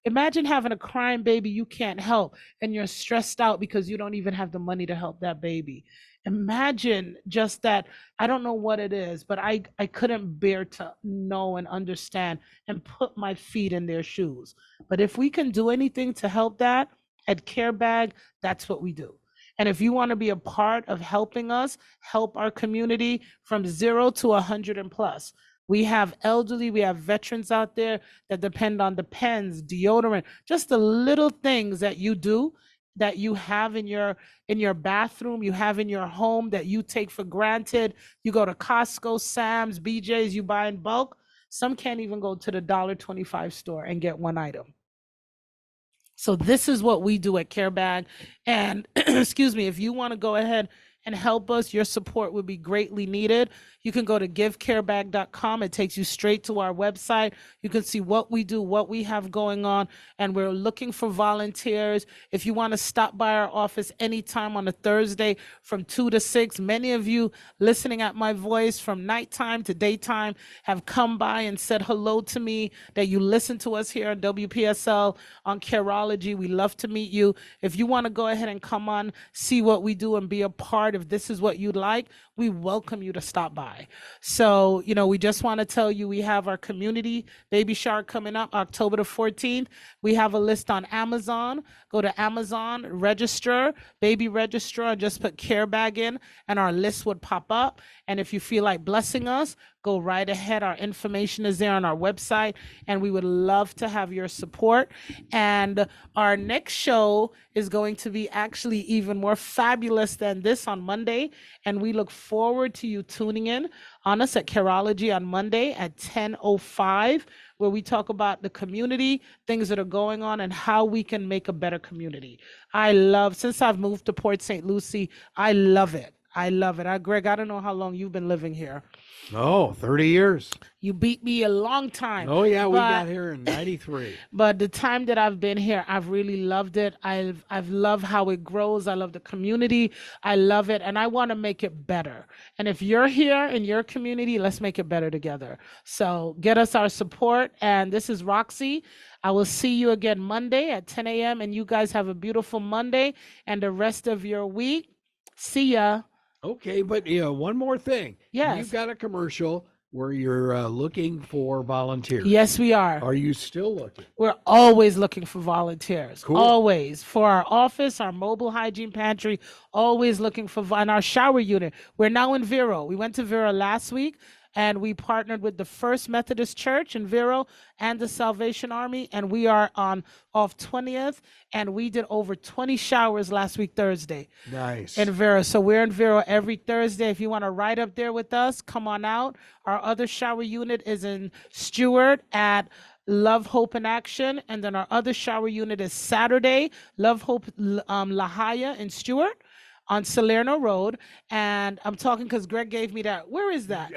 Speaker 3: Imagine having a crying baby you can't help and you're stressed out because you don't even have the money to help that baby. Imagine just that. I don't know what it is, but I couldn't bear to know and understand and put my feet in their shoes. But if we can do anything to help that at Carebag, that's what we do. And if you want to be a part of helping us help our community from 0 to 100 and plus, we have elderly, we have veterans out there that depend on the pens, deodorant, just the little things that you do, that you have in your bathroom, you have in your home that you take for granted. You go to Costco, Sam's, BJ's, you buy in bulk. Some can't even go to the $1.25 store and get one item. So this is what we do at Carebag. And excuse me, if you want to go ahead and help us, your support would be greatly needed. You can go to givecarebag.com. It takes you straight to our website. You can see what we do, what we have going on, and we're looking for volunteers. If you want to stop by our office anytime on a Thursday from 2 to 6, many of you listening at my voice from nighttime to daytime have come by and said hello to me, that you listen to us here on WPSL on Careology. We love to meet you. If you want to go ahead and come on, see what we do and be a part, if this is what you'd like, we welcome you to stop by. So, we just want to tell you we have our community baby shower coming up October the 14th. We have a list on Amazon. Go to Amazon, register, baby register, and just put Carebag in, and our list would pop up. And if you feel like blessing us, go right ahead. Our information is there on our website, and we would love to have your support. And our next show is going to be actually even more fabulous than this on Monday. And we look forward to you tuning in on us at Careology on Monday at 10:05, where we talk about the community, things that are going on, and how we can make a better community. Since I've moved to Port St. Lucie, I love it. I love it. Greg, I don't know how long you've been living here.
Speaker 2: Oh, 30 years.
Speaker 3: You beat me a long time.
Speaker 2: Oh, yeah, we got here in 93.
Speaker 3: But the time that I've been here, I've really loved it. I've loved how it grows. I love the community. I love it, and I want to make it better. And if you're here in your community, let's make it better together. So get us our support. And this is Roxy. I will see you again Monday at 10 a.m. And you guys have a beautiful Monday and the rest of your week. See ya.
Speaker 2: Okay, but one more thing.
Speaker 3: Yes.
Speaker 2: You've got a commercial where you're looking for volunteers.
Speaker 3: Yes, we are.
Speaker 2: Are you still looking?
Speaker 3: We're always looking for volunteers.
Speaker 2: Cool.
Speaker 3: Always. For our office, our mobile hygiene pantry, always looking for, and our shower unit. We're now in Vero. We went to Vero last week, and we partnered with the First Methodist Church in Vero and the Salvation Army, and we are off 20th, and we did over 20 showers last week Thursday.
Speaker 2: Nice.
Speaker 3: In Vero. So we're in Vero every Thursday. If you want to ride up there with us, come on out. Our other shower unit is in Stewart at Love, Hope, and Action, and then our other shower unit is Saturday, Love, Hope, La Haya in Stewart on Salerno Road. And I'm talking because Greg gave me that. Where is that?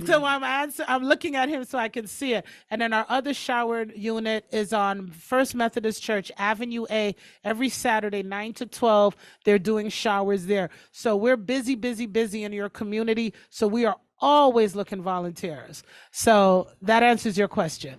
Speaker 3: So I'm looking at him so I can see it. And then our other shower unit is on First Methodist Church, Avenue A, every Saturday, 9 to 12. They're doing showers there. So we're busy in your community. So we are always looking volunteers. So that answers your question.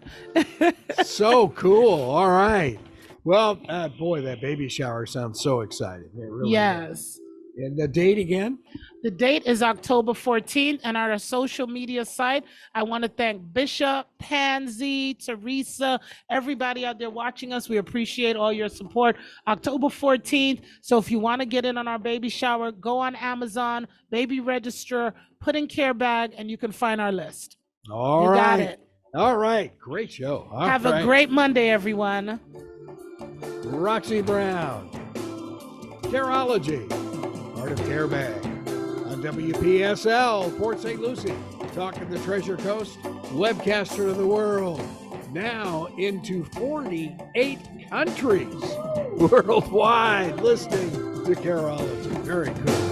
Speaker 2: So cool. All right. Well, boy, that baby shower sounds so exciting. It really
Speaker 3: Yes.
Speaker 2: does. And the date again?
Speaker 3: The date is October 14th, and on our social media site, I want to thank Bishop, Pansy, Teresa, everybody out there watching us. We appreciate all your support. October 14th. So if you want to get in on our baby shower, go on Amazon, baby register, put in Carebag, and you can find our list.
Speaker 2: All
Speaker 3: You got
Speaker 2: right.
Speaker 3: it.
Speaker 2: All right. Great show. All
Speaker 3: Have
Speaker 2: right.
Speaker 3: a great Monday, everyone.
Speaker 2: Roxy Brown, Careology, part of Carebag, on WPSL, Port St. Lucie, talking the Treasure Coast, webcaster of the world, now into 48 countries worldwide listening to Careology. Very cool.